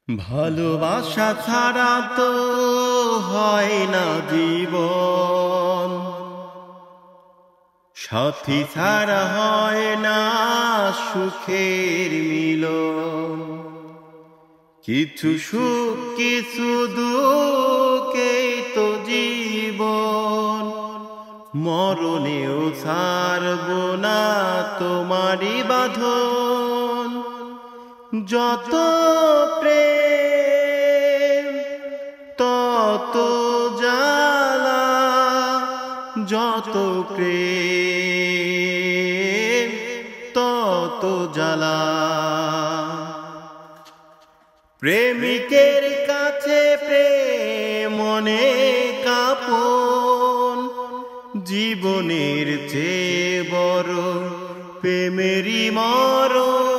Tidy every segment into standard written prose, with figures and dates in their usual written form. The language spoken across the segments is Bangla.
ভালোবাসা ছাড়া তো হয় না জীবন, সাথী ছাড়া হয় না সুখের মিলন। কিছু সুখ কিছু দুঃখেই তো জীবন, মরণেও ছাড়ব না তোমারই বাঁধন। যত প্রেম তত জ্বালা, যত প্রেম তত জ্বালা। প্রেমিকের কাছে প্রেম অনেক আপন, জীবনের চেয়ে বড় প্রেমেরই মরণ।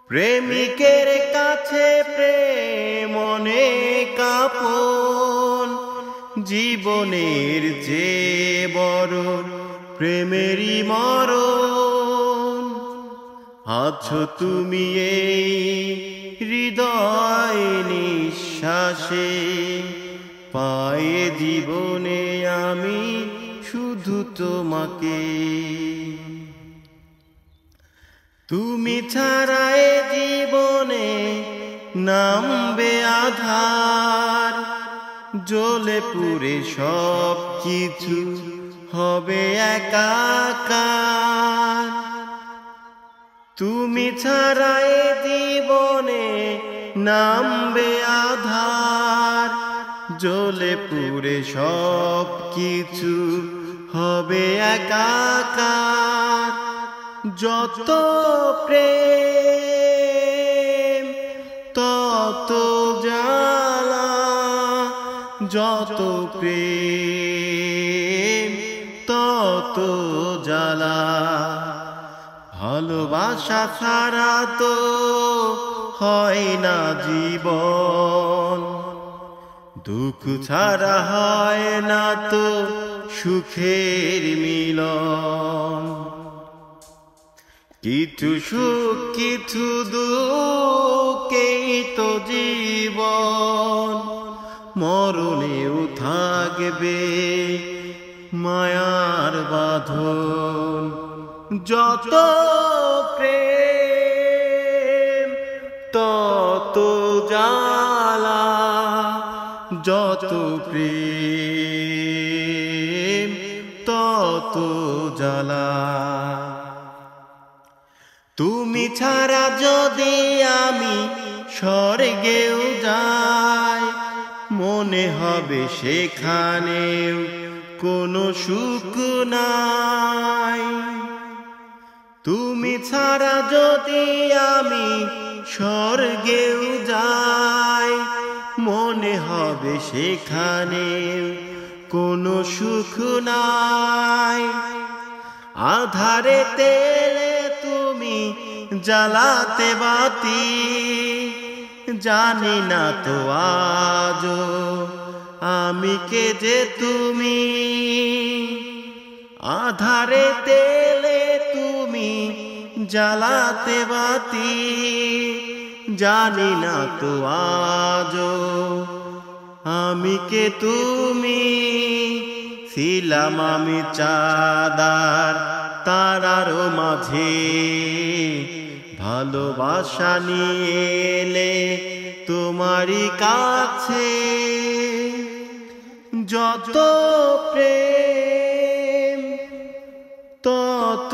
প্রেমিকের কাছে প্রেম অনেক আপন, জীবনের চেয়ে বড় প্রেমেরই মরণ। আছো তুমি এই হৃদয় নিঃশ্বাসে, পায়ে জীবনে আমি শুধু তোমাকে। তুমি ছাড়া এ জীবনে নামবে আধার, জ্বলে পুড়ে সব কিছু হবে একাকার। তুমি ছাড়া এ জীবনে নামবে আধার, জ্বলে পুড়ে সব কিছু হবে একাকার। যত প্রেম তত জ্বালা, যত প্রেম তত জ্বালা। ভালোবাসা ছাড়া তো হয় না জীবন, দুঃখ ছাড়া হয় না তো সুখের মিলন। কিছু সুখ কিছু দুঃখেই তো জীবন, মরণেও থাকবে মায়ার বাঁধন। যত প্রেম তত জ্বালা, যত প্রেম তত জ্বালা। তুমি ছাড়া যদি আমি স্বর্গেও যাই, মনে হবে সেখানেও কোনো সুখ নাই। তুমি ছাড়া যদি আমি স্বর্গেও যাই, মনে হবে সেখানেও কোনো সুখ নাই। আধারে তেলে তুমি জ্বালাতে বাতি, জানি না তো আজও আমি কে যে তুমি। আধারে তেলে তুমি জ্বালাতে বাতি, জানি না তো আজও আমি কে তুমি। ছিলাম আমি চাঁদার তারার মাঝে, ভালোবাসা নিয়ে এলে তোমারই কাছে। যত প্রেম তত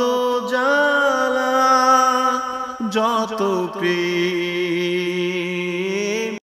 জ্বালা, যত প্রেম